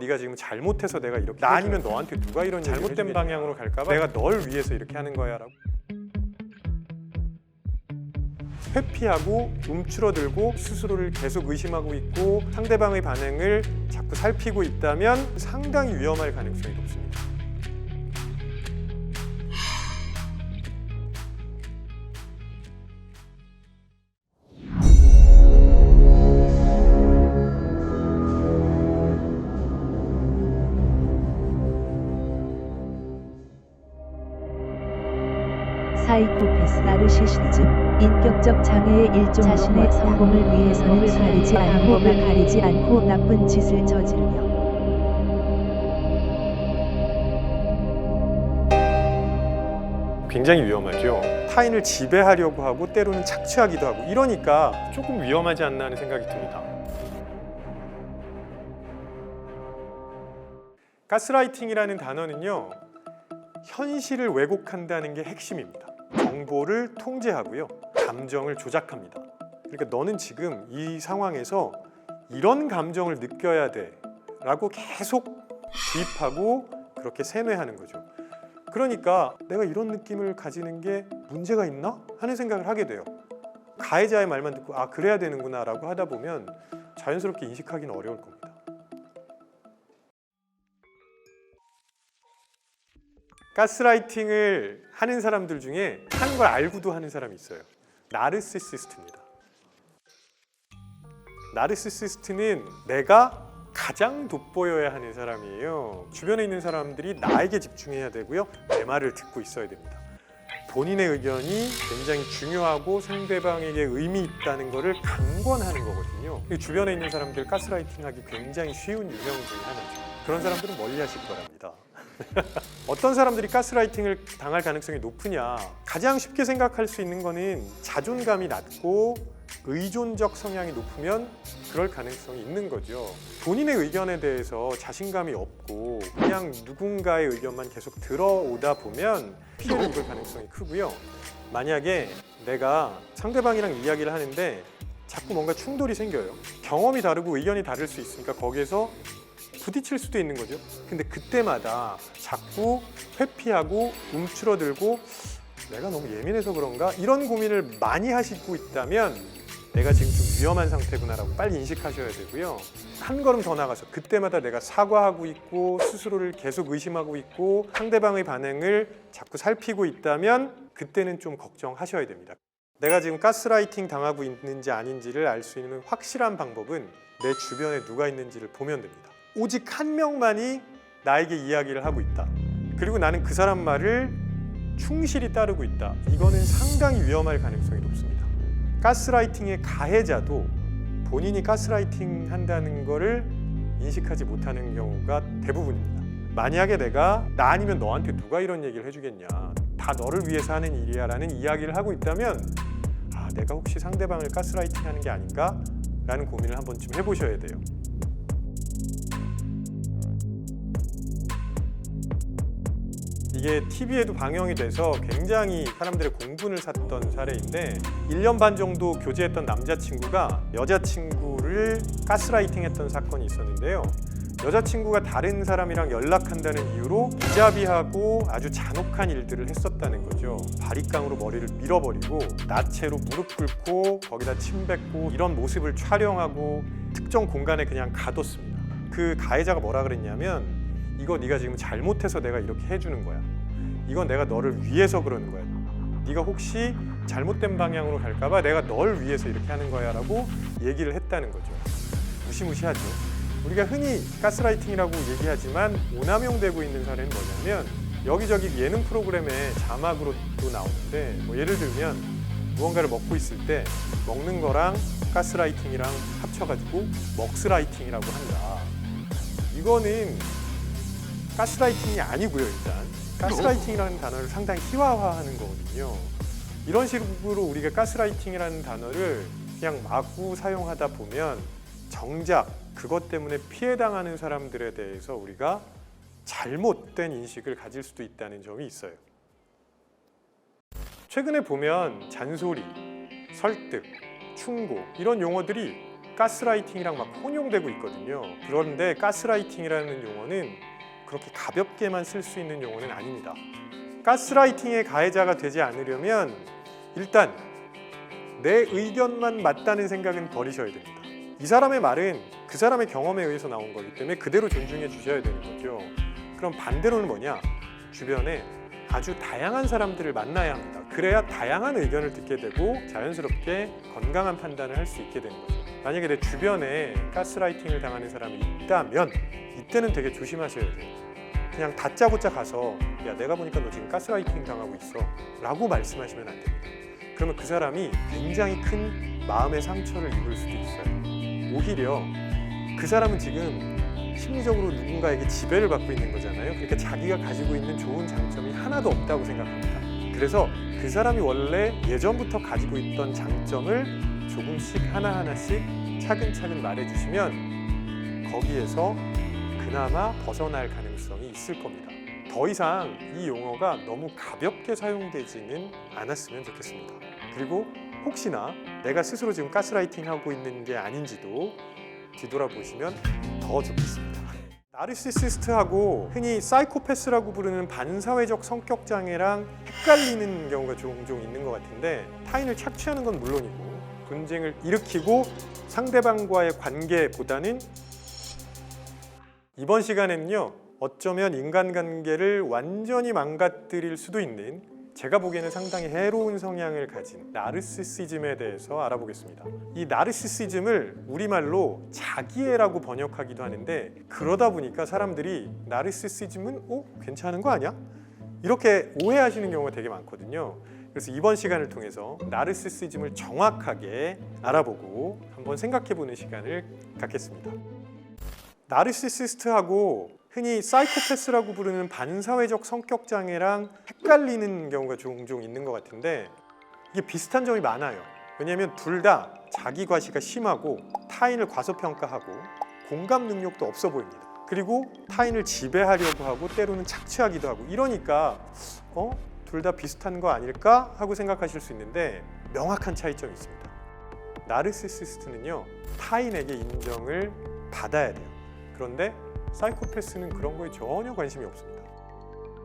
네가 지금 잘못해서 내가 이렇게 나 아니면 너한테 누가 이런 잘못된 방향으로 갈까 봐 내가 널 위해서 이렇게 하는 거야 라고 회피하고 움츠러들고 스스로를 계속 의심하고 있고 상대방의 반응을 자꾸 살피고 있다면 상당히 위험할 가능성이 높습니다. 사이코패스, 나르시시즘, 인격적 장애의 일종. 자신의 성공을 위해서는 방법을 가리지 않고 나쁜 짓을 저지르며 굉장히 위험하죠. 타인을 지배하려고 하고 때로는 착취하기도 하고 이러니까 조금 위험하지 않나 하는 생각이 듭니다. 가스라이팅이라는 단어는요, 현실을 왜곡한다는 게 핵심입니다. 정보를 통제하고요, 감정을 조작합니다. 그러니까 너는 지금 이 상황에서 이런 감정을 느껴야 돼 라고 계속 구입하고 그렇게 세뇌하는 거죠. 그러니까 내가 이런 느낌을 가지는 게 문제가 있나? 하는 생각을 하게 돼요. 가해자의 말만 듣고 아 그래야 되는구나 라고 하다 보면 자연스럽게 인식하기는 어려울 겁니다. 가스라이팅을 하는 사람들 중에 하는 걸 알고도 하는 사람이 있어요. 나르시시스트입니다. 나르시시스트는 내가 가장 돋보여야 하는 사람이에요. 주변에 있는 사람들이 나에게 집중해야 되고요, 내 말을 듣고 있어야 됩니다. 본인의 의견이 굉장히 중요하고 상대방에게 의미 있다는 것을 강권하는 거거든요. 주변에 있는 사람들 가스라이팅하기 굉장히 쉬운 유형 중에 하나죠. 그런 사람들은 멀리 하실 거랍니다. 어떤 사람들이 가스라이팅을 당할 가능성이 높으냐, 가장 쉽게 생각할 수 있는 거는 자존감이 낮고 의존적 성향이 높으면 그럴 가능성이 있는 거죠. 본인의 의견에 대해서 자신감이 없고 그냥 누군가의 의견만 계속 들어오다 보면 피해를 입을 가능성이 크고요. 만약에 내가 상대방이랑 이야기를 하는데 자꾸 뭔가 충돌이 생겨요. 경험이 다르고 의견이 다를 수 있으니까 거기에서 부딪힐 수도 있는 거죠. 근데 그때마다 자꾸 회피하고 움츠러들고 내가 너무 예민해서 그런가? 이런 고민을 많이 하시고 있다면 내가 지금 좀 위험한 상태구나라고 빨리 인식하셔야 되고요. 한 걸음 더 나가서 그때마다 내가 사과하고 있고 스스로를 계속 의심하고 있고 상대방의 반응을 자꾸 살피고 있다면 그때는 좀 걱정하셔야 됩니다. 내가 지금 가스라이팅 당하고 있는지 아닌지를 알 수 있는 확실한 방법은 내 주변에 누가 있는지를 보면 됩니다. 오직 한 명만이 나에게 이야기를 하고 있다. 그리고 나는 그 사람 말을 충실히 따르고 있다. 이거는 상당히 위험할 가능성이 높습니다. 가스라이팅의 가해자도 본인이 가스라이팅 한다는 거를 인식하지 못하는 경우가 대부분입니다. 만약에 내가 나 아니면 너한테 누가 이런 얘기를 해주겠냐, 다 너를 위해서 하는 일이야 라는 이야기를 하고 있다면 아, 내가 혹시 상대방을 가스라이팅 하는 게 아닌가? 라는 고민을 한 번쯤 해보셔야 돼요. 이게 TV에도 방영이 돼서 굉장히 사람들의 공분을 샀던 사례인데 1년 반 정도 교제했던 남자친구가 여자친구를 가스라이팅 했던 사건이 있었는데요. 여자친구가 다른 사람이랑 연락한다는 이유로 무자비하고 아주 잔혹한 일들을 했었다는 거죠. 바리깡으로 머리를 밀어버리고 나체로 무릎 꿇고 거기다 침 뱉고 이런 모습을 촬영하고 특정 공간에 그냥 가뒀습니다. 그 가해자가 뭐라 그랬냐면 이거 네가 지금 잘못해서 내가 이렇게 해주는 거야. 이건 내가 너를 위해서 그러는 거야. 네가 혹시 잘못된 방향으로 갈까 봐 내가 널 위해서 이렇게 하는 거야 라고 얘기를 했다는 거죠. 무시무시하죠. 우리가 흔히 가스라이팅이라고 얘기하지만 오남용되고 있는 사례는 뭐냐면 여기저기 예능 프로그램에 자막으로도 나오는데 뭐 예를 들면 무언가를 먹고 있을 때 먹는 거랑 가스라이팅이랑 합쳐가지고 먹스라이팅이라고 한다. 이거는 가스라이팅이 아니고요. 일단 가스라이팅이라는 단어를 상당히 희화화하는 거거든요. 이런 식으로 우리가 가스라이팅이라는 단어를 그냥 마구 사용하다 보면 정작 그것 때문에 피해당하는 사람들에 대해서 우리가 잘못된 인식을 가질 수도 있다는 점이 있어요. 최근에 보면 잔소리, 설득, 충고 이런 용어들이 가스라이팅이랑 막 혼용되고 있거든요. 그런데 가스라이팅이라는 용어는 그렇게 가볍게만 쓸 수 있는 용어는 아닙니다. 가스라이팅의 가해자가 되지 않으려면 일단 내 의견만 맞다는 생각은 버리셔야 됩니다. 이 사람의 말은 그 사람의 경험에 의해서 나온 거기 때문에 그대로 존중해 주셔야 되는 거죠. 그럼 반대로는 뭐냐? 주변에 아주 다양한 사람들을 만나야 합니다. 그래야 다양한 의견을 듣게 되고 자연스럽게 건강한 판단을 할 수 있게 되는 거죠. 만약에 내 주변에 가스라이팅을 당하는 사람이 있다면 이때는 되게 조심하셔야 돼요. 그냥 다짜고짜 가서 야, 내가 보니까 너 지금 가스라이팅 당하고 있어 라고 말씀하시면 안 됩니다. 그러면 그 사람이 굉장히 큰 마음의 상처를 입을 수도 있어요. 오히려 그 사람은 지금 심리적으로 누군가에게 지배를 받고 있는 거잖아요. 그러니까 자기가 가지고 있는 좋은 장점이 하나도 없다고 생각합니다. 그래서 그 사람이 원래 예전부터 가지고 있던 장점을 조금씩 하나하나씩 차근차근 말해주시면 거기에서 그나마 벗어날 가능성이 있을 겁니다. 더 이상 이 용어가 너무 가볍게 사용되지는 않았으면 좋겠습니다. 그리고 혹시나 내가 스스로 지금 가스라이팅 하고 있는 게 아닌지도 뒤돌아보시면 더 좋겠습니다. 나르시시스트하고 흔히 사이코패스라고 부르는 반사회적 성격 장애랑 헷갈리는 경우가 종종 있는 것 같은데 타인을 착취하는 건 물론이고 분쟁을 일으키고 상대방과의 관계보다는 이번 시간에는요 어쩌면 인간관계를 완전히 망가뜨릴 수도 있는 제가 보기에는 상당히 해로운 성향을 가진 나르시시즘에 대해서 알아보겠습니다. 이 나르시시즘을 우리말로 자기애라고 번역하기도 하는데 그러다 보니까 사람들이 나르시시즘은 괜찮은 거 아니야? 이렇게 오해하시는 경우가 되게 많거든요. 그래서 이번 시간을 통해서 나르시시즘을 정확하게 알아보고 한번 생각해보는 시간을 갖겠습니다. 나르시시스트하고 흔히 사이코패스라고 부르는 반사회적 성격 장애랑 헷갈리는 경우가 종종 있는 것 같은데 이게 비슷한 점이 많아요. 왜냐하면 둘 다 자기 과시가 심하고 타인을 과소평가하고 공감 능력도 없어 보입니다. 그리고 타인을 지배하려고 하고 때로는 착취하기도 하고 이러니까 둘 다 비슷한 거 아닐까 하고 생각하실 수 있는데 명확한 차이점이 있습니다. 나르시시스트는요 타인에게 인정을 받아야 돼요. 그런데 사이코패스는 그런 거에 전혀 관심이 없습니다.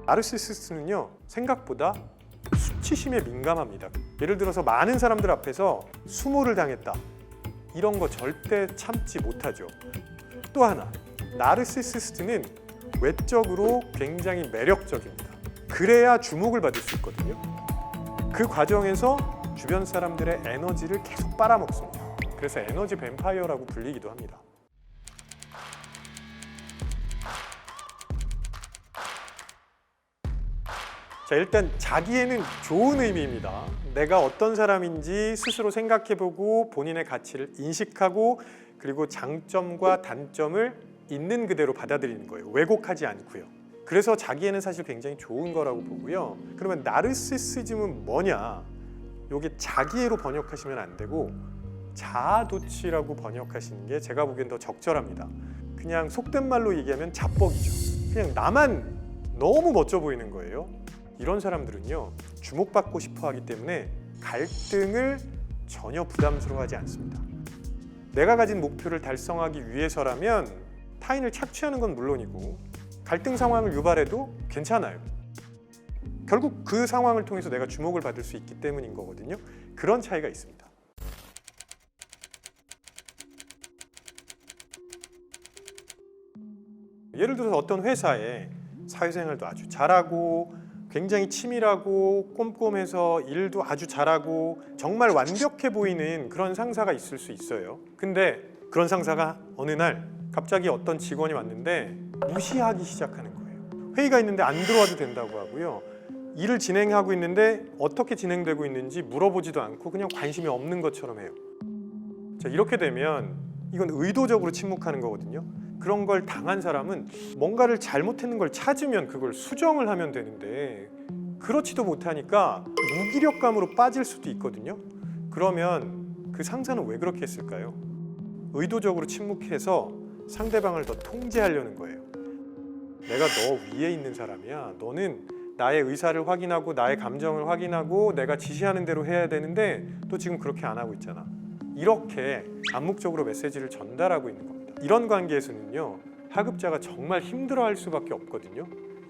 나르시시스트는요 생각보다 수치심에 민감합니다. 예를 들어서 많은 사람들 앞에서 수모를 당했다 이런 거 절대 참지 못하죠. 또 하나 나르시시스트는 외적으로 굉장히 매력적입니다. 그래야 주목을 받을 수 있거든요. 그 과정에서 주변 사람들의 에너지를 계속 빨아먹습니다. 그래서 에너지 뱀파이어라고 불리기도 합니다. 자, 일단 자기애는 좋은 의미입니다. 내가 어떤 사람인지 스스로 생각해보고 본인의 가치를 인식하고 그리고 장점과 단점을 있는 그대로 받아들이는 거예요. 왜곡하지 않고요. 그래서 자기애는 사실 굉장히 좋은 거라고 보고요. 그러면 나르시시즘은 뭐냐? 이게 자기애로 번역하시면 안 되고 자아도취라고 번역하시는 게 제가 보기엔 더 적절합니다. 그냥 속된 말로 얘기하면 자뻑이죠. 그냥 나만 너무 멋져 보이는 거예요. 이런 사람들은요 주목받고 싶어 하기 때문에 갈등을 전혀 부담스러워하지 않습니다. 내가 가진 목표를 달성하기 위해서라면 타인을 착취하는 건 물론이고 갈등 상황을 유발해도 괜찮아요. 결국 그 상황을 통해서 내가 주목을 받을 수 있기 때문인 거거든요. 그런 차이가 있습니다. 예를 들어서 어떤 회사에 사회생활도 아주 잘하고 굉장히 치밀하고 꼼꼼해서 일도 아주 잘하고 정말 완벽해 보이는 그런 상사가 있을 수 있어요. 근데 그런 상사가 어느 날 갑자기 어떤 직원이 왔는데 무시하기 시작하는 거예요. 회의가 있는데 안 들어와도 된다고 하고요. 일을 진행하고 있는데 어떻게 진행되고 있는지 물어보지도 않고 그냥 관심이 없는 것처럼 해요. 자, 이렇게 되면 이건 의도적으로 침묵하는 거거든요. 그런 걸 당한 사람은 뭔가를 잘못했는 걸 찾으면 그걸 수정을 하면 되는데 그렇지도 못하니까 무기력감으로 빠질 수도 있거든요. 그러면 그 상사는 왜 그렇게 했을까요? 의도적으로 침묵해서 상대방을 더 통제하려는 거예요. 내가 너 위에 있는 사람이야. 너는 나의 의사를 확인하고 나의 감정을 확인하고 내가 지시하는 대로 해야 되는데 너 지금 그렇게 안 하고 있잖아. 이렇게 암묵적으로 메시지를 전달하고 있는 겁니다. 이런 관계에서는요, 하급자가 정말 힘들어할 수밖에 없거든요.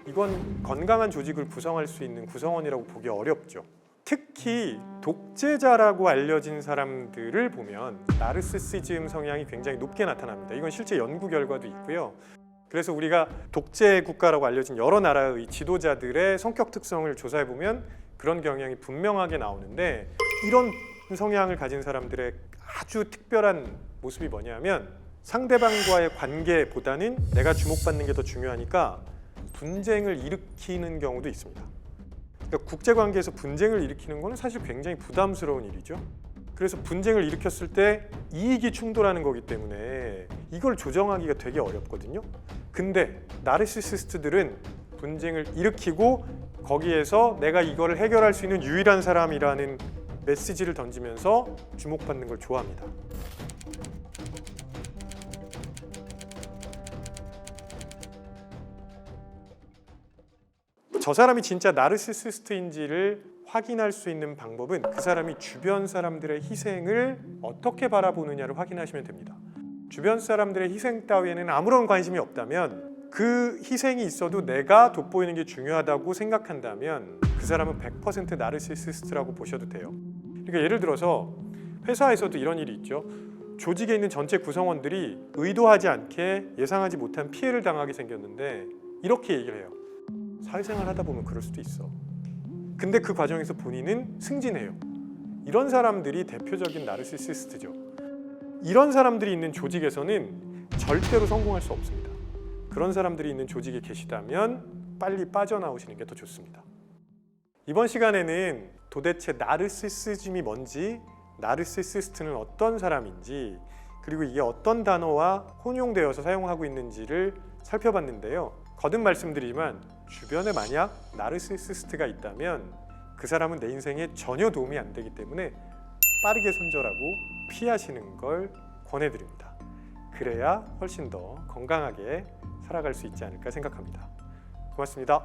이건 건강한 조직을 구성할 수 있는 구성원이라고 보기 어렵죠. 특히 독재자라고 알려진 사람들을 보면 나르시시즘 성향이 굉장히 높게 나타납니다. 이건 실제 연구 결과도 있고요. 그래서 우리가 독재 국가라고 알려진 여러 나라의 지도자들의 성격 특성을 조사해 보면 그런 경향이 분명하게 나오는데, 이런 성향을 가진 사람들의 아주 특별한 모습이 뭐냐면 상대방과의 관계보다는 내가 주목받는 게 더 중요하니까 분쟁을 일으키는 경우도 있습니다. 그러니까 국제관계에서 분쟁을 일으키는 것은 사실 굉장히 부담스러운 일이죠. 그래서 분쟁을 일으켰을 때 이익이 충돌하는 거기 때문에 이걸 조정하기가 되게 어렵거든요. 근데 나르시시스트들은 분쟁을 일으키고 거기에서 내가 이거를 해결할 수 있는 유일한 사람이라는 메시지를 던지면서 주목받는 걸 좋아합니다. 저 사람이 진짜 나르시시스트인지를 확인할 수 있는 방법은 그 사람이 주변 사람들의 희생을 어떻게 바라보느냐를 확인하시면 됩니다. 주변 사람들의 희생 따위에는 아무런 관심이 없다면, 그 희생이 있어도 내가 돋보이는 게 중요하다고 생각한다면 그 사람은 100% 나르시시스트라고 보셔도 돼요. 그러니까 예를 들어서 회사에서도 이런 일이 있죠. 조직에 있는 전체 구성원들이 의도하지 않게 예상하지 못한 피해를 당하게 생겼는데 이렇게 얘기를 해요. 사회생활 하다 보면 그럴 수도 있어. 근데 그 과정에서 본인은 승진해요. 이런 사람들이 대표적인 나르시시스트죠. 이런 사람들이 있는 조직에서는 절대로 성공할 수 없습니다. 그런 사람들이 있는 조직에 계시다면 빨리 빠져나오시는 게 더 좋습니다. 이번 시간에는 도대체 나르시시즘이 뭔지, 나르시시스트는 어떤 사람인지, 그리고 이게 어떤 단어와 혼용되어서 사용하고 있는지를 살펴봤는데요. 거듭 말씀드리지만 주변에 만약 나르시시스트가 있다면 그 사람은 내 인생에 전혀 도움이 안 되기 때문에 빠르게 손절하고 피하시는 걸 권해드립니다. 그래야 훨씬 더 건강하게 살아갈 수 있지 않을까 생각합니다. 고맙습니다.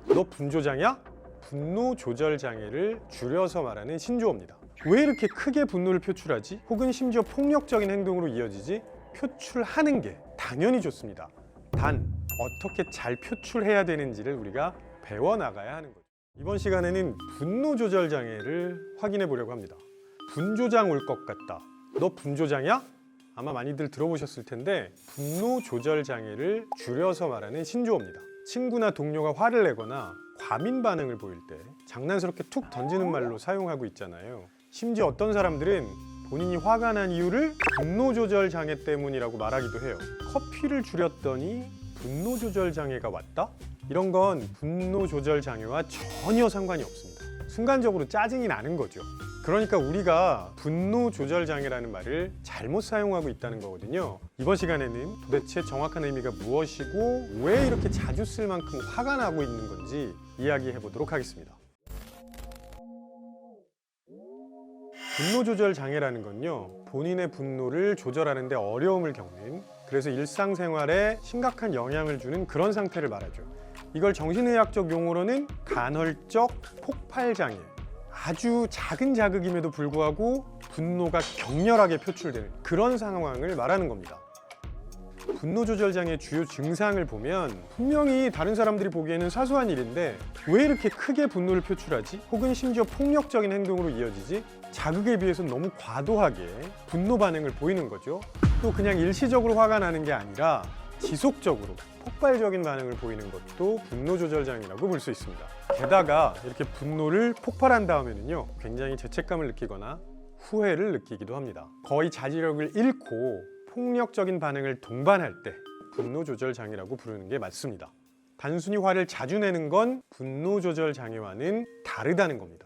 너 분조장이야? 분노 조절 장애를 줄여서 말하는 신조어입니다. 왜 이렇게 크게 분노를 표출하지? 혹은 심지어 폭력적인 행동으로 이어지지? 표출하는 게 당연히 좋습니다. 단 어떻게 잘 표출해야 되는지를 우리가 배워나가야 하는 거죠. 이번 시간에는 분노 조절 장애를 확인해 보려고 합니다. 분조장 올 것 같다. 너 분조장이야? 아마 많이들 들어보셨을 텐데 분노 조절 장애를 줄여서 말하는 신조어입니다. 친구나 동료가 화를 내거나 과민 반응을 보일 때 장난스럽게 툭 던지는 말로 사용하고 있잖아요. 심지어 어떤 사람들은 본인이 화가 난 이유를 분노 조절 장애 때문이라고 말하기도 해요. 커피를 줄였더니 분노 조절 장애가 왔다? 이런 건 분노 조절 장애와 전혀 상관이 없습니다. 순간적으로 짜증이 나는 거죠. 그러니까 우리가 분노 조절 장애라는 말을 잘못 사용하고 있다는 거거든요. 이번 시간에는 도대체 정확한 의미가 무엇이고 왜 이렇게 자주 쓸 만큼 화가 나고 있는 건지 이야기해 보도록 하겠습니다. 분노 조절 장애라는 건요, 본인의 분노를 조절하는 데 어려움을 겪는, 그래서 일상생활에 심각한 영향을 주는 그런 상태를 말하죠. 이걸 정신의학적 용어로는 간헐적 폭발 장애, 아주 작은 자극임에도 불구하고 분노가 격렬하게 표출되는 그런 상황을 말하는 겁니다. 분노 조절 장애 주요 증상을 보면 분명히 다른 사람들이 보기에는 사소한 일인데 왜 이렇게 크게 분노를 표출하지? 혹은 심지어 폭력적인 행동으로 이어지지? 자극에 비해서 너무 과도하게 분노 반응을 보이는 거죠. 또 그냥 일시적으로 화가 나는 게 아니라 지속적으로 폭발적인 반응을 보이는 것도 분노 조절 장애라고 볼 수 있습니다. 게다가 이렇게 분노를 폭발한 다음에는요, 굉장히 죄책감을 느끼거나 후회를 느끼기도 합니다. 거의 자지력을 잃고 폭력적인 반응을 동반할 때 분노 조절 장애라고 부르는 게 맞습니다. 단순히 화를 자주 내는 건 분노 조절 장애와는 다르다는 겁니다.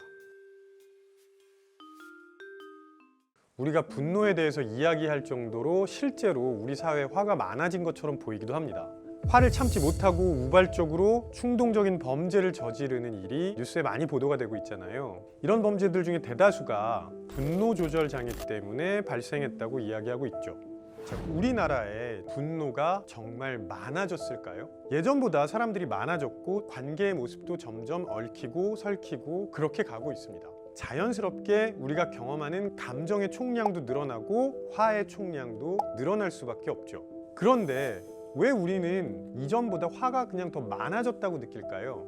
우리가 분노에 대해서 이야기할 정도로 실제로 우리 사회에 화가 많아진 것처럼 보이기도 합니다. 화를 참지 못하고 우발적으로 충동적인 범죄를 저지르는 일이 뉴스에 많이 보도가 되고 있잖아요. 이런 범죄들 중에 대다수가 분노 조절 장애 때문에 발생했다고 이야기하고 있죠. 자, 우리나라에 분노가 정말 많아졌을까요? 예전보다 사람들이 많아졌고 관계의 모습도 점점 얽히고 설키고 그렇게 가고 있습니다. 자연스럽게 우리가 경험하는 감정의 총량도 늘어나고 화의 총량도 늘어날 수밖에 없죠. 그런데 왜 우리는 이전보다 화가 그냥 더 많아졌다고 느낄까요?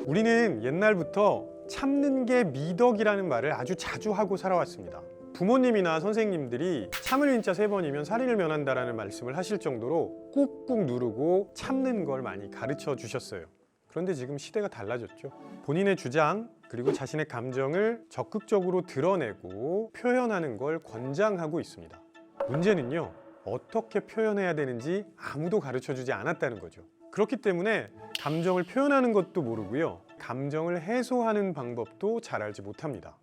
우리는 옛날부터 참는 게 미덕이라는 말을 아주 자주 하고 살아왔습니다. 부모님이나 선생님들이 참을 인자 3번이면 살인을 면한다라는 말씀을 하실 정도로 꾹꾹 누르고 참는 걸 많이 가르쳐 주셨어요. 그런데 지금 시대가 달라졌죠. 본인의 주장 그리고 자신의 감정을 적극적으로 드러내고 표현하는 걸 권장하고 있습니다. 문제는요, 어떻게 표현해야 되는지 아무도 가르쳐 주지 않았다는 거죠. 그렇기 때문에 감정을 표현하는 것도 모르고요, 감정을 해소하는 방법도 잘 알지 못합니다.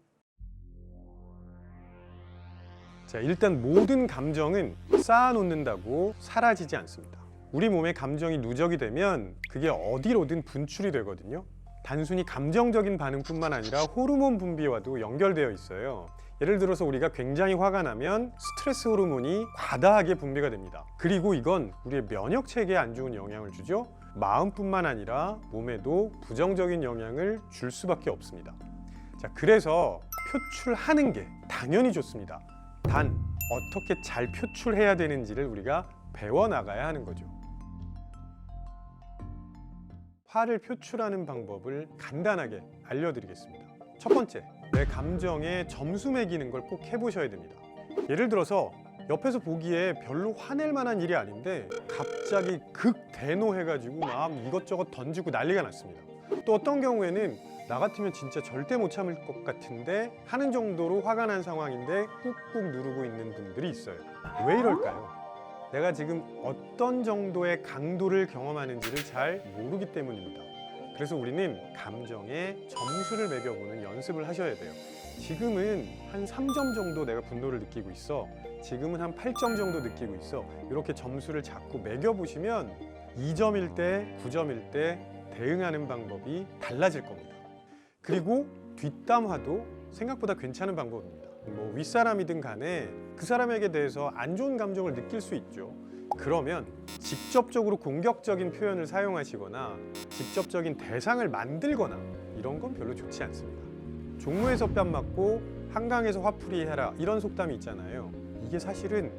자, 일단 모든 감정은 쌓아놓는다고 사라지지 않습니다. 우리 몸에 감정이 누적이 되면 그게 어디로든 분출이 되거든요. 단순히 감정적인 반응뿐만 아니라 호르몬 분비와도 연결되어 있어요. 예를 들어서 우리가 굉장히 화가 나면 스트레스 호르몬이 과다하게 분비가 됩니다. 그리고 이건 우리의 면역 체계에 안 좋은 영향을 주죠. 마음뿐만 아니라 몸에도 부정적인 영향을 줄 수밖에 없습니다. 자, 그래서 표출하는 게 당연히 좋습니다. 단 어떻게 잘 표출해야 되는지를 우리가 배워나가야 하는 거죠. 화를 표출하는 방법을 간단하게 알려드리겠습니다. 첫 번째, 내 감정에 점수 매기는 걸 꼭 해보셔야 됩니다. 예를 들어서 옆에서 보기에 별로 화낼 만한 일이 아닌데 갑자기 극대노해가지고 막 이것저것 던지고 난리가 났습니다. 또 어떤 경우에는 나 같으면 진짜 절대 못 참을 것 같은데 하는 정도로 화가 난 상황인데 꾹꾹 누르고 있는 분들이 있어요. 왜 이럴까요? 내가 지금 어떤 정도의 강도를 경험하는지를 잘 모르기 때문입니다. 그래서 우리는 감정에 점수를 매겨보는 연습을 하셔야 돼요. 지금은 한 3점 정도 내가 분노를 느끼고 있어. 지금은 한 8점 정도 느끼고 있어. 이렇게 점수를 자꾸 매겨보시면 2점일 때, 9점일 때 대응하는 방법이 달라질 겁니다. 그리고 뒷담화도 생각보다 괜찮은 방법입니다. 뭐 윗사람이든 간에 그 사람에게 대해서 안 좋은 감정을 느낄 수 있죠. 그러면 직접적으로 공격적인 표현을 사용하시거나 직접적인 대상을 만들거나 이런 건 별로 좋지 않습니다. 종로에서 뺨 맞고 한강에서 화풀이 해라, 이런 속담이 있잖아요. 이게 사실은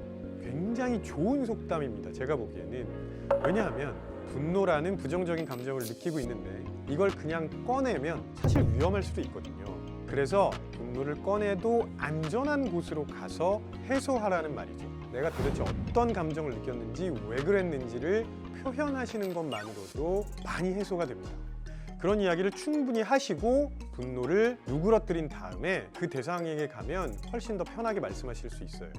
굉장히 좋은 속담입니다. 제가 보기에는. 왜냐하면 분노라는 부정적인 감정을 느끼고 있는데 이걸 그냥 꺼내면 사실 위험할 수도 있거든요. 그래서 분노를 꺼내도 안전한 곳으로 가서 해소하라는 말이죠. 내가 도대체 어떤 감정을 느꼈는지, 왜 그랬는지를 표현하시는 것만으로도 많이 해소가 됩니다. 그런 이야기를 충분히 하시고 분노를 누그러뜨린 다음에 그 대상에게 가면 훨씬 더 편하게 말씀하실 수 있어요.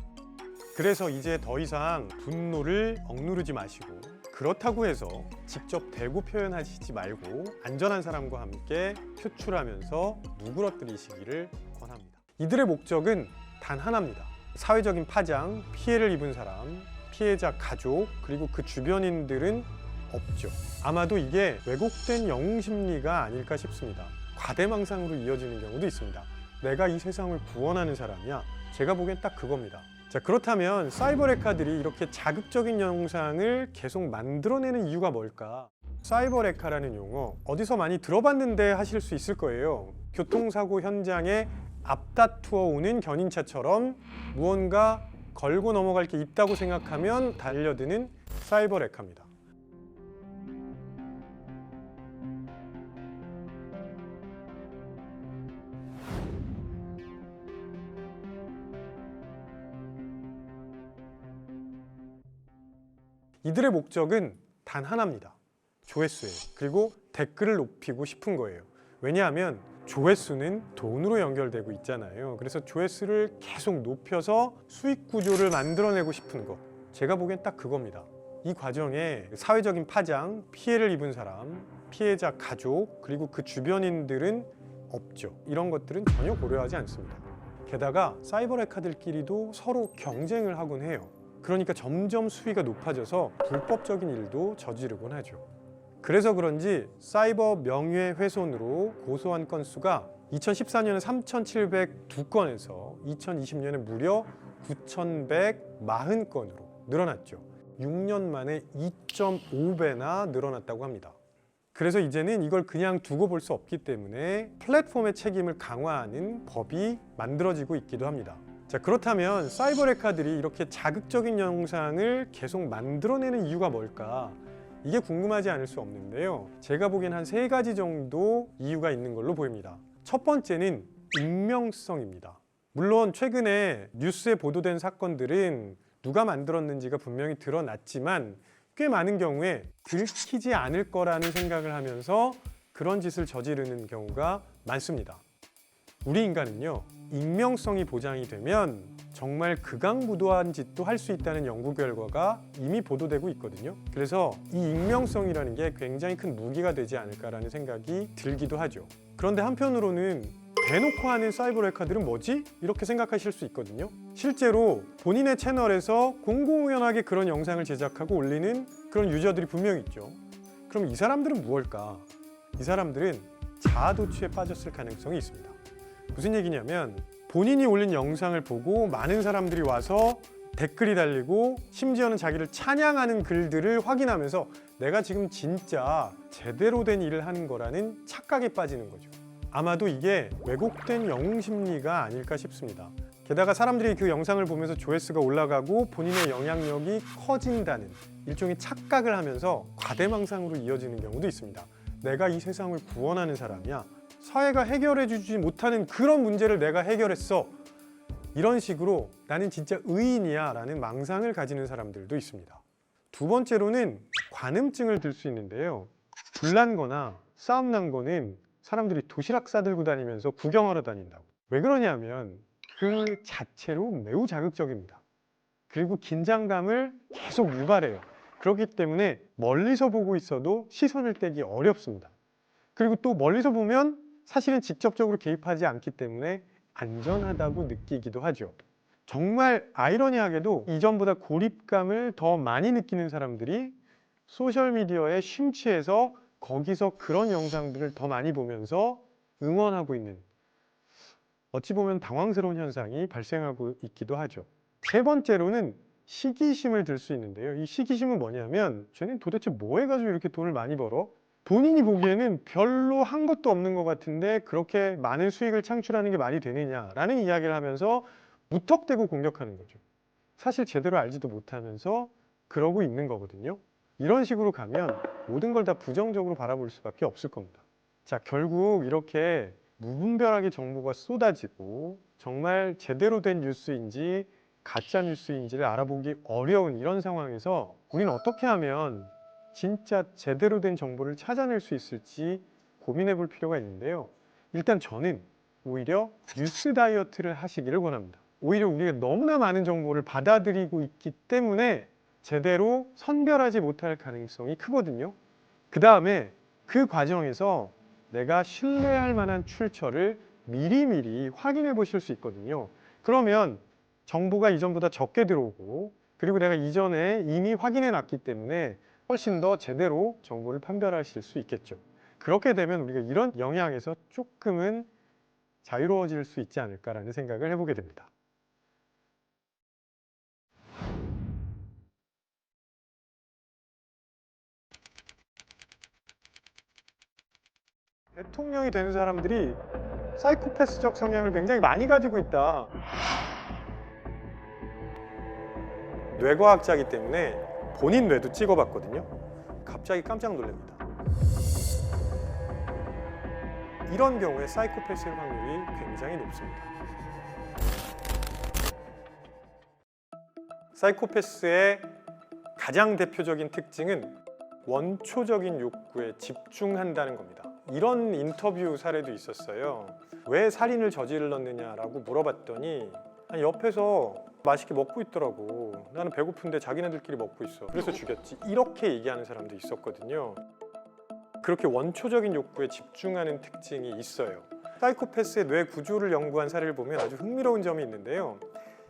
그래서 이제 더 이상 분노를 억누르지 마시고, 그렇다고 해서 직접 대고 표현하시지 말고 안전한 사람과 함께 표출하면서 누그러뜨리시기를 권합니다. 이들의 목적은 단 하나입니다. 사회적인 파장, 피해를 입은 사람, 피해자 가족, 그리고 그 주변인들은 없죠. 아마도 이게 왜곡된 영웅 심리가 아닐까 싶습니다. 과대망상으로 이어지는 경우도 있습니다. 내가 이 세상을 구원하는 사람이야. 제가 보기엔 딱 그겁니다. 자, 그렇다면 사이버 레카들이 이렇게 자극적인 영상을 계속 만들어내는 이유가 뭘까? 사이버 레카라는 용어 어디서 많이 들어봤는데 하실 수 있을 거예요. 교통사고 현장에 앞다투어 오는 견인차처럼 무언가 걸고 넘어갈 게 있다고 생각하면 달려드는 사이버 레카입니다. 이들의 목적은 단 하나입니다. 조회수예요. 그리고 댓글을 높이고 싶은 거예요. 왜냐하면 조회수는 돈으로 연결되고 있잖아요. 그래서 조회수를 계속 높여서 수익 구조를 만들어내고 싶은 것. 제가 보기엔 딱 그겁니다. 이 과정에 사회적인 파장, 피해를 입은 사람, 피해자 가족, 그리고 그 주변인들은 없죠. 이런 것들은 전혀 고려하지 않습니다. 게다가 사이버 레카들끼리도 서로 경쟁을 하곤 해요. 그러니까 점점 수위가 높아져서 불법적인 일도 저지르곤 하죠. 그래서 그런지 사이버 명예훼손으로 고소한 건수가 2014년에 3,702건에서 2020년에 무려 9,140건으로 늘어났죠. 6년 만에 2.5배나 늘어났다고 합니다. 그래서 이제는 이걸 그냥 두고 볼 수 없기 때문에 플랫폼의 책임을 강화하는 법이 만들어지고 있기도 합니다. 자, 그렇다면 사이버 해커들이 이렇게 자극적인 영상을 계속 만들어내는 이유가 뭘까? 이게 궁금하지 않을 수 없는데요. 제가 보기엔 한 3가지 정도 이유가 있는 걸로 보입니다. 첫 번째는 익명성입니다. 물론 최근에 뉴스에 보도된 사건들은 누가 만들었는지가 분명히 드러났지만 꽤 많은 경우에 들키지 않을 거라는 생각을 하면서 그런 짓을 저지르는 경우가 많습니다. 우리 인간은요, 익명성이 보장이 되면 정말 극악무도한 짓도 할 수 있다는 연구 결과가 이미 보도되고 있거든요. 그래서 이 익명성이라는 게 굉장히 큰 무기가 되지 않을까라는 생각이 들기도 하죠. 그런데 한편으로는 대놓고 하는 사이버 해커들은 뭐지? 이렇게 생각하실 수 있거든요. 실제로 본인의 채널에서 공공연하게 그런 영상을 제작하고 올리는 그런 유저들이 분명히 있죠. 그럼 이 사람들은 무엇일까? 이 사람들은 자아도취에 빠졌을 가능성이 있습니다. 무슨 얘기냐면 본인이 올린 영상을 보고 많은 사람들이 와서 댓글이 달리고 심지어는 자기를 찬양하는 글들을 확인하면서 내가 지금 진짜 제대로 된 일을 하는 거라는 착각에 빠지는 거죠. 아마도 이게 왜곡된 영웅 심리가 아닐까 싶습니다. 게다가 사람들이 그 영상을 보면서 조회수가 올라가고 본인의 영향력이 커진다는 일종의 착각을 하면서 과대망상으로 이어지는 경우도 있습니다. 내가 이 세상을 구원하는 사람이야. 사회가 해결해 주지 못하는 그런 문제를 내가 해결했어. 이런 식으로 나는 진짜 의인이야 라는 망상을 가지는 사람들도 있습니다. 두 번째로는 관음증을 들 수 있는데요. 불난 거나 싸움 난 거는 사람들이 도시락 싸들고 다니면서 구경하러 다닌다고. 왜 그러냐면 그 자체로 매우 자극적입니다. 그리고 긴장감을 계속 유발해요. 그렇기 때문에 멀리서 보고 있어도 시선을 떼기 어렵습니다. 그리고 또 멀리서 보면 사실은 직접적으로 개입하지 않기 때문에 안전하다고 느끼기도 하죠. 정말 아이러니하게도 이전보다 고립감을 더 많이 느끼는 사람들이 소셜미디어에 심취해서 거기서 그런 영상들을 더 많이 보면서 응원하고 있는, 어찌 보면 당황스러운 현상이 발생하고 있기도 하죠. 세 번째로는 시기심을 들 수 있는데요. 이 시기심은 뭐냐면 쟤는 도대체 뭐 해가지고 이렇게 돈을 많이 벌어? 본인이 보기에는 별로 한 것도 없는 것 같은데 그렇게 많은 수익을 창출하는 게 말이 되느냐라는 이야기를 하면서 무턱대고 공격하는 거죠. 사실 제대로 알지도 못하면서 그러고 있는 거거든요. 이런 식으로 가면 모든 걸 다 부정적으로 바라볼 수밖에 없을 겁니다. 자, 결국 이렇게 무분별하게 정보가 쏟아지고 정말 제대로 된 뉴스인지 가짜 뉴스인지를 알아보기 어려운 이런 상황에서 우리는 어떻게 하면 진짜 제대로 된 정보를 찾아낼 수 있을지 고민해 볼 필요가 있는데요. 일단 저는 오히려 뉴스 다이어트를 하시기를 권합니다. 오히려 우리가 너무나 많은 정보를 받아들이고 있기 때문에 제대로 선별하지 못할 가능성이 크거든요. 그 다음에 그 과정에서 내가 신뢰할 만한 출처를 미리미리 확인해 보실 수 있거든요. 그러면 정보가 이전보다 적게 들어오고 그리고 내가 이전에 이미 확인해 놨기 때문에 훨씬 더 제대로 정보를 판별하실 수 있겠죠. 그렇게 되면 우리가 이런 영향에서 조금은 자유로워질 수 있지 않을까라는 생각을 해보게 됩니다. 대통령이 되는 사람들이 사이코패스적 성향을 굉장히 많이 가지고 있다. 뇌과학자이기 때문에 본인 뇌도 찍어봤거든요. 갑자기 깜짝 놀랍니다. 이런 경우에 사이코패스일 확률이 굉장히 높습니다. 사이코패스의 가장 대표적인 특징은 원초적인 욕구에 집중한다는 겁니다. 이런 인터뷰 사례도 있었어요. 왜 살인을 저질렀느냐라고 물어봤더니 옆에서 맛있게 먹고 있더라고. 나는 배고픈데 자기네들끼리 먹고 있어. 그래서 죽였지. 이렇게 얘기하는 사람도 있었거든요. 그렇게 원초적인 욕구에 집중하는 특징이 있어요. 사이코패스의 뇌 구조를 연구한 사례를 보면 아주 흥미로운 점이 있는데요.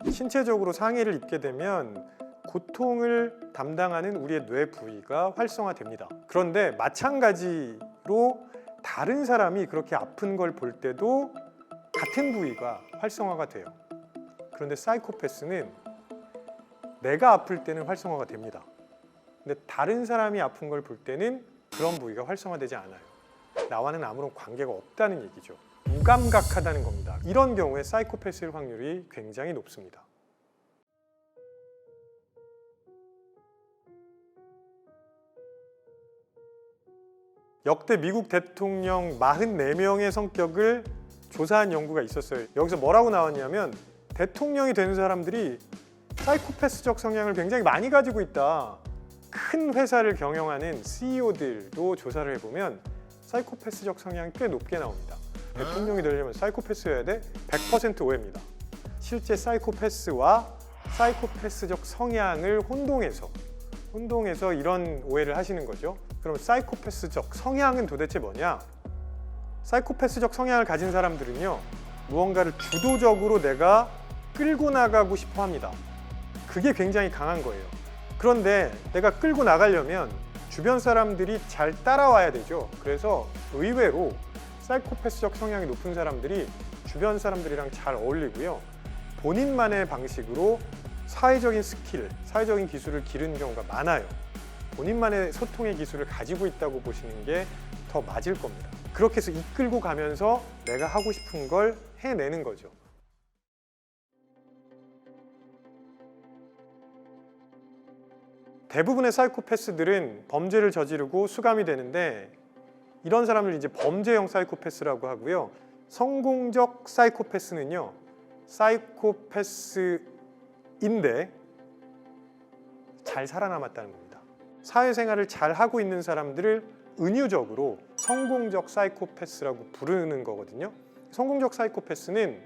신체적으로 상해를 입게 되면 고통을 담당하는 우리의 뇌 부위가 활성화됩니다. 그런데 마찬가지로 다른 사람이 그렇게 아픈 걸 볼 때도 같은 부위가 활성화가 돼요. 그런데 사이코패스는 내가 아플 때는 활성화가 됩니다. 근데 다른 사람이 아픈 걸 볼 때는 그런 부위가 활성화되지 않아요. 나와는 아무런 관계가 없다는 얘기죠. 무감각하다는 겁니다. 이런 경우에 사이코패스일 확률이 굉장히 높습니다. 역대 미국 대통령 44명의 성격을 조사한 연구가 있었어요. 여기서 뭐라고 나왔냐면 대통령이 되는 사람들이 사이코패스적 성향을 굉장히 많이 가지고 있다. 큰 회사를 경영하는 CEO들도 조사를 해보면 사이코패스적 성향이 꽤 높게 나옵니다. 대통령이 되려면 사이코패스여야 돼? 100% 오해입니다. 실제 사이코패스와 사이코패스적 성향을 혼동해서 이런 오해를 하시는 거죠. 그럼 사이코패스적 성향은 도대체 뭐냐? 사이코패스적 성향을 가진 사람들은요, 무언가를 주도적으로 내가 끌고 나가고 싶어 합니다. 그게 굉장히 강한 거예요. 그런데 내가 끌고 나가려면 주변 사람들이 잘 따라와야 되죠. 그래서 의외로 사이코패스적 성향이 높은 사람들이 주변 사람들이랑 잘 어울리고요. 본인만의 방식으로 사회적인 스킬, 사회적인 기술을 기르는 경우가 많아요. 본인만의 소통의 기술을 가지고 있다고 보시는 게 더 맞을 겁니다. 그렇게 해서 이끌고 가면서 내가 하고 싶은 걸 해내는 거죠. 대부분의 사이코패스들은 범죄를 저지르고 수감이 되는데 이런 사람을 이제 범죄형 사이코패스라고 하고요. 성공적 사이코패스는요, 사이코패스인데 잘 살아남았다는 겁니다. 사회생활을 잘 하고 있는 사람들을 은유적으로 성공적 사이코패스라고 부르는 거거든요. 성공적 사이코패스는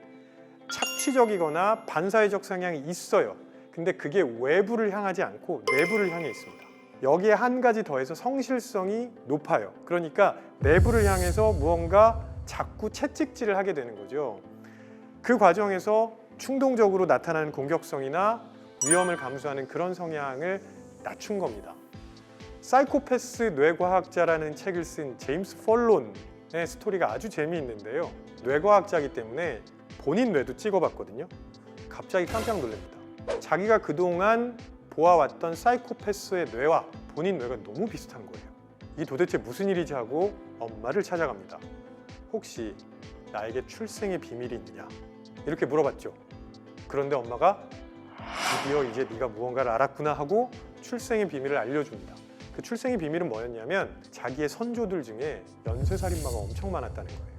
착취적이거나 반사회적 성향이 있어요. 근데 그게 외부를 향하지 않고 내부를 향해 있습니다. 여기에 한 가지 더해서 성실성이 높아요. 그러니까 내부를 향해서 무언가 자꾸 채찍질을 하게 되는 거죠. 그 과정에서 충동적으로 나타나는 공격성이나 위험을 감수하는 그런 성향을 낮춘 겁니다. 사이코패스 뇌과학자라는 책을 쓴 제임스 펄론의 스토리가 아주 재미있는데요. 뇌과학자이기 때문에 본인 뇌도 찍어봤거든요. 갑자기 깜짝 놀랍니다. 자기가 그동안 보아왔던 사이코패스의 뇌와 본인 뇌가 너무 비슷한 거예요. 이게 도대체 무슨 일이지 하고 엄마를 찾아갑니다. 혹시 나에게 출생의 비밀이 있느냐? 이렇게 물어봤죠. 그런데 엄마가 드디어 이제 네가 무언가를 알았구나 하고 출생의 비밀을 알려줍니다. 그 출생의 비밀은 뭐였냐면 자기의 선조들 중에 연쇄살인마가 엄청 많았다는 거예요.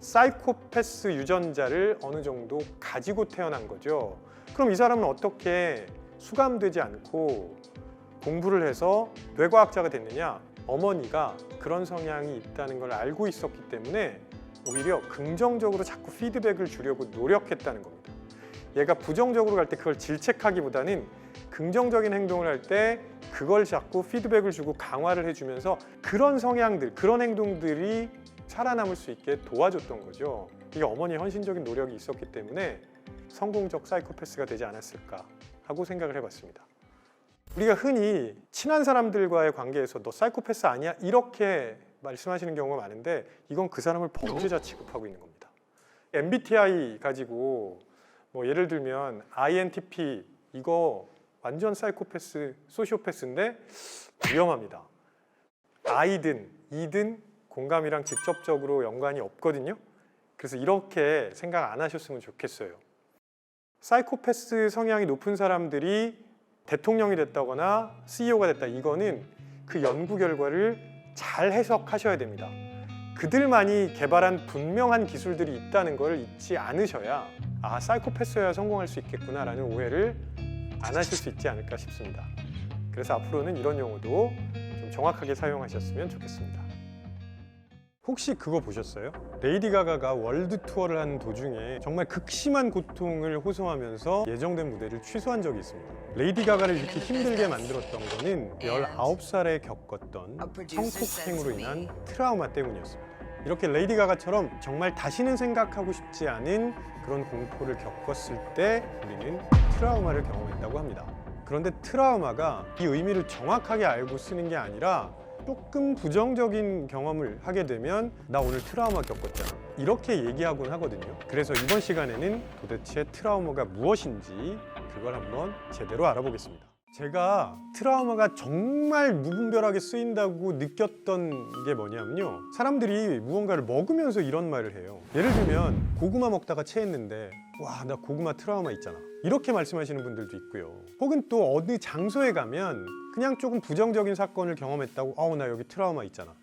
사이코패스 유전자를 어느 정도 가지고 태어난 거죠. 그럼 이 사람은 어떻게 수감되지 않고 공부를 해서 뇌과학자가 됐느냐? 어머니가 그런 성향이 있다는 걸 알고 있었기 때문에 오히려 긍정적으로 자꾸 피드백을 주려고 노력했다는 겁니다. 얘가 부정적으로 갈 때 그걸 질책하기보다는 긍정적인 행동을 할 때 그걸 자꾸 피드백을 주고 강화를 해주면서 그런 성향들, 그런 행동들이 살아남을 수 있게 도와줬던 거죠. 이게 어머니의 헌신적인 노력이 있었기 때문에 성공적 사이코패스가 되지 않았을까 하고 생각을 해봤습니다. 우리가 흔히 친한 사람들과의 관계에서 너 사이코패스 아니야? 이렇게 말씀하시는 경우가 많은데 이건 그 사람을 범죄자 취급하고 있는 겁니다. MBTI 가지고 뭐 예를 들면 INTP 이거 완전 사이코패스, 소시오패스인데 위험합니다. I든 E든 공감이랑 직접적으로 연관이 없거든요. 그래서 이렇게 생각 안 하셨으면 좋겠어요. 사이코패스 성향이 높은 사람들이 대통령이 됐다거나 CEO가 됐다. 이거는 그 연구 결과를 잘 해석하셔야 됩니다. 그들만이 개발한 분명한 기술들이 있다는 걸 잊지 않으셔야 아, 사이코패스여야 성공할 수 있겠구나라는 오해를 안 하실 수 있지 않을까 싶습니다. 그래서 앞으로는 이런 용어도 좀 정확하게 사용하셨으면 좋겠습니다. 혹시 그거 보셨어요? 레이디 가가가 월드 투어를 하는 도중에 정말 극심한 고통을 호소하면서 예정된 무대를 취소한 적이 있습니다. 레이디 가가를 이렇게 힘들게 만들었던 거는 19살에 겪었던 성폭행으로 인한 트라우마 때문이었습니다. 이렇게 레이디 가가처럼 정말 다시는 생각하고 싶지 않은 그런 공포를 겪었을 때 우리는 트라우마를 경험했다고 합니다. 그런데 트라우마가 이 의미를 정확하게 알고 쓰는 게 아니라 조금 부정적인 경험을 하게 되면 나 오늘 트라우마 겪었잖아 이렇게 얘기하곤 하거든요. 그래서 이번 시간에는 도대체 트라우마가 무엇인지 그걸 한번 제대로 알아보겠습니다. 제가 트라우마가 정말 무분별하게 쓰인다고 느꼈던 게 뭐냐면요, 사람들이 무언가를 먹으면서 이런 말을 해요. 예를 들면 고구마 먹다가 체했는데 와, 나 고구마 트라우마 있잖아, 이렇게 말씀하시는 분들도 있고요. 혹은 또 어느 장소에 가면 그냥 조금 부정적인 사건을 경험했다고 나 여기 트라우마 있잖아,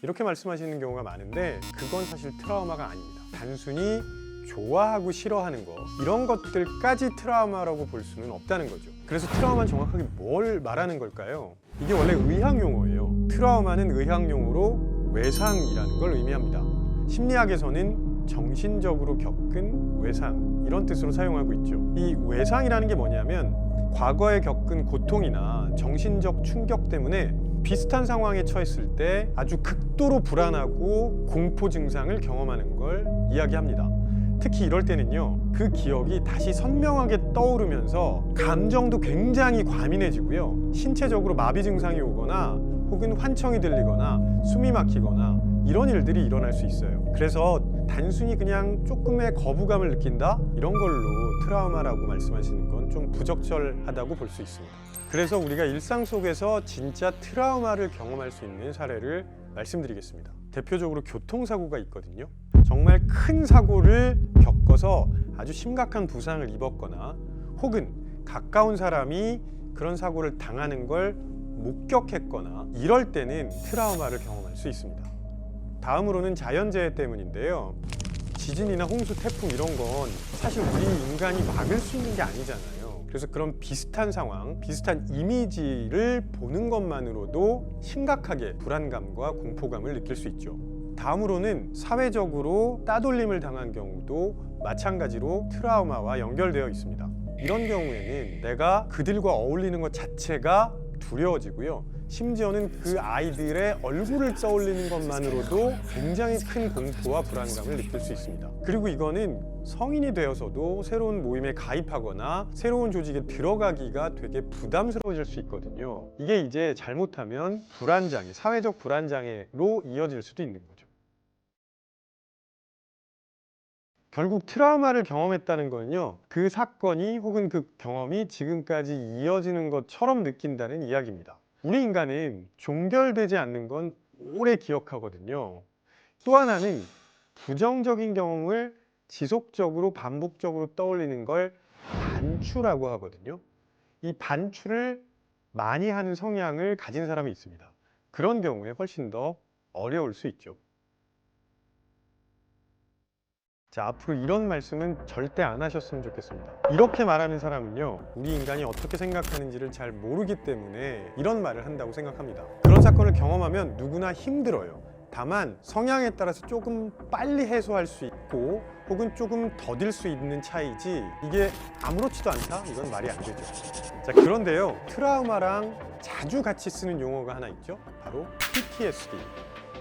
이렇게 말씀하시는 경우가 많은데 그건 사실 트라우마가 아닙니다. 단순히 좋아하고 싫어하는 거, 이런 것들까지 트라우마라고 볼 수는 없다는 거죠. 그래서 트라우마는 정확하게 뭘 말하는 걸까요? 이게 원래 의학 용어예요. 트라우마는 의학 용어로 외상이라는 걸 의미합니다. 심리학에서는 정신적으로 겪은 외상, 이런 뜻으로 사용하고 있죠. 이 외상이라는 게 뭐냐면 과거에 겪은 고통이나 정신적 충격 때문에 비슷한 상황에 처했을 때 아주 극도로 불안하고 공포 증상을 경험하는 걸 이야기합니다. 특히 이럴 때는요, 그 기억이 다시 선명하게 떠오르면서 감정도 굉장히 과민해지고요, 신체적으로 마비 증상이 오거나 혹은 환청이 들리거나 숨이 막히거나 이런 일들이 일어날 수 있어요. 그래서 단순히 그냥 조금의 거부감을 느낀다, 이런 걸로 트라우마라고 말씀하시는 건 좀 부적절하다고 볼 수 있습니다. 그래서 우리가 일상 속에서 진짜 트라우마를 경험할 수 있는 사례를 말씀드리겠습니다. 대표적으로 교통사고가 있거든요. 정말 큰 사고를 겪어서 아주 심각한 부상을 입었거나 혹은 가까운 사람이 그런 사고를 당하는 걸 목격했거나 이럴 때는 트라우마를 경험할 수 있습니다. 다음으로는 자연재해 때문인데요. 지진이나 홍수, 태풍 이런 건 사실 우리 인간이 막을 수 있는 게 아니잖아요. 그래서 그런 비슷한 상황, 비슷한 이미지를 보는 것만으로도 심각하게 불안감과 공포감을 느낄 수 있죠. 다음으로는 사회적으로 따돌림을 당한 경우도 마찬가지로 트라우마와 연결되어 있습니다. 이런 경우에는 내가 그들과 어울리는 것 자체가 두려워지고요, 심지어는 그 아이들의 얼굴을 떠올리는 것만으로도 굉장히 큰 공포와 불안감을 느낄 수 있습니다. 그리고 이거는 성인이 되어서도 새로운 모임에 가입하거나 새로운 조직에 들어가기가 되게 부담스러워질 수 있거든요. 이게 이제 잘못하면 불안장애, 사회적 불안장애로 이어질 수도 있는 거죠. 결국 트라우마를 경험했다는 거는요, 그 사건이 혹은 그 경험이 지금까지 이어지는 것처럼 느낀다는 이야기입니다. 우리 인간은 종결되지 않는 건 오래 기억하거든요. 또 하나는 부정적인 경험을 지속적으로 반복적으로 떠올리는 걸 반추라고 하거든요. 이 반추를 많이 하는 성향을 가진 사람이 있습니다. 그런 경우에 훨씬 더 어려울 수 있죠. 자, 앞으로 이런 말씀은 절대 안 하셨으면 좋겠습니다. 이렇게 말하는 사람은요, 우리 인간이 어떻게 생각하는지를 잘 모르기 때문에 이런 말을 한다고 생각합니다. 그런 사건을 경험하면 누구나 힘들어요. 다만 성향에 따라서 조금 빨리 해소할 수 있고 혹은 조금 더딜 수 있는 차이지, 이게 아무렇지도 않다? 이건 말이 안 되죠. 자, 그런데요, 트라우마랑 자주 같이 쓰는 용어가 하나 있죠. 바로 PTSD.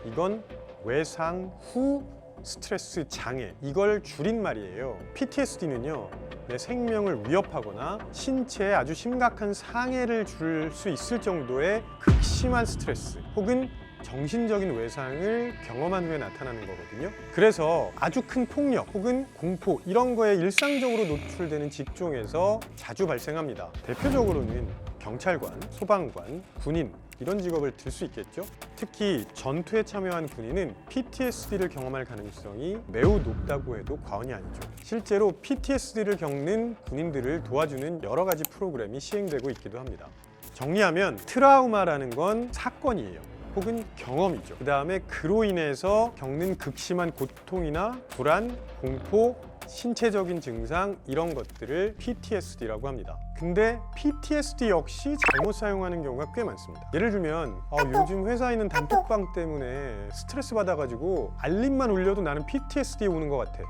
이건 외상 후 스트레스 장애, 이걸 줄인 말이에요. PTSD는요, 내 생명을 위협하거나 신체에 아주 심각한 상해를 줄 수 있을 정도의 극심한 스트레스 혹은 정신적인 외상을 경험한 후에 나타나는 거거든요. 그래서 아주 큰 폭력 혹은 공포 이런 거에 일상적으로 노출되는 직종에서 자주 발생합니다. 대표적으로는 경찰관, 소방관, 군인 이런 직업을 들 수 있겠죠. 특히 전투에 참여한 군인은 PTSD를 경험할 가능성이 매우 높다고 해도 과언이 아니죠. 실제로 PTSD를 겪는 군인들을 도와주는 여러 가지 프로그램이 시행되고 있기도 합니다. 정리하면 트라우마라는 건 사건이에요. 혹은 경험이죠. 그 다음에 그로 인해서 겪는 극심한 고통이나 불안, 공포, 신체적인 증상 이런 것들을 PTSD라고 합니다. 근데 PTSD 역시 잘못 사용하는 경우가 꽤 많습니다. 예를 들면 요즘 회사에 있는 단톡방 때문에 스트레스 받아가지고 알림만 울려도 나는 PTSD 오는 것 같아.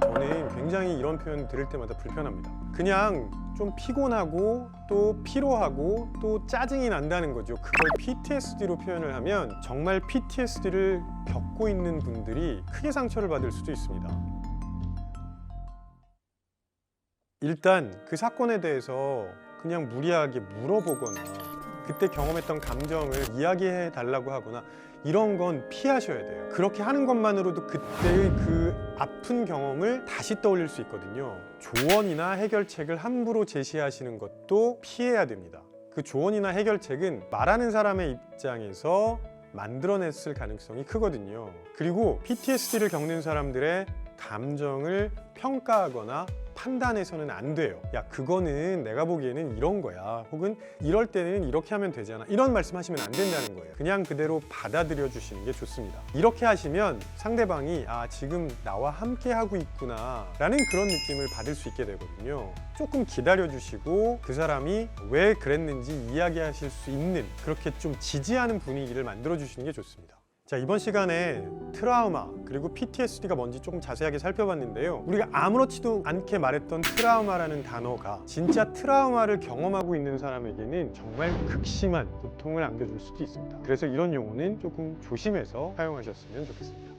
저는 굉장히 이런 표현 들을 때마다 불편합니다. 그냥 좀 피곤하고 또 피로하고 또 짜증이 난다는 거죠. 그걸 PTSD로 표현을 하면 정말 PTSD를 겪고 있는 분들이 크게 상처를 받을 수도 있습니다. 일단 그 사건에 대해서 그냥 무리하게 물어보거나 그때 경험했던 감정을 이야기해 달라고 하거나 이런 건 피하셔야 돼요. 그렇게 하는 것만으로도 그때의 그 아픈 경험을 다시 떠올릴 수 있거든요. 조언이나 해결책을 함부로 제시하시는 것도 피해야 됩니다. 그 조언이나 해결책은 말하는 사람의 입장에서 만들어냈을 가능성이 크거든요. 그리고 PTSD를 겪는 사람들의 감정을 평가하거나 판단해서는 안 돼요. 야, 그거는 내가 보기에는 이런 거야. 혹은 이럴 때는 이렇게 하면 되잖아. 이런 말씀 하시면 안 된다는 거예요. 그냥 그대로 받아들여 주시는 게 좋습니다. 이렇게 하시면 상대방이 아, 지금 나와 함께 하고 있구나 라는 그런 느낌을 받을 수 있게 되거든요. 조금 기다려 주시고 그 사람이 왜 그랬는지 이야기하실 수 있는, 그렇게 좀 지지하는 분위기를 만들어 주시는 게 좋습니다. 자, 이번 시간에 트라우마 그리고 PTSD가 뭔지 조금 자세하게 살펴봤는데요. 우리가 아무렇지도 않게 말했던 트라우마라는 단어가 진짜 트라우마를 경험하고 있는 사람에게는 정말 극심한 고통을 안겨줄 수도 있습니다. 그래서 이런 용어는 조금 조심해서 사용하셨으면 좋겠습니다.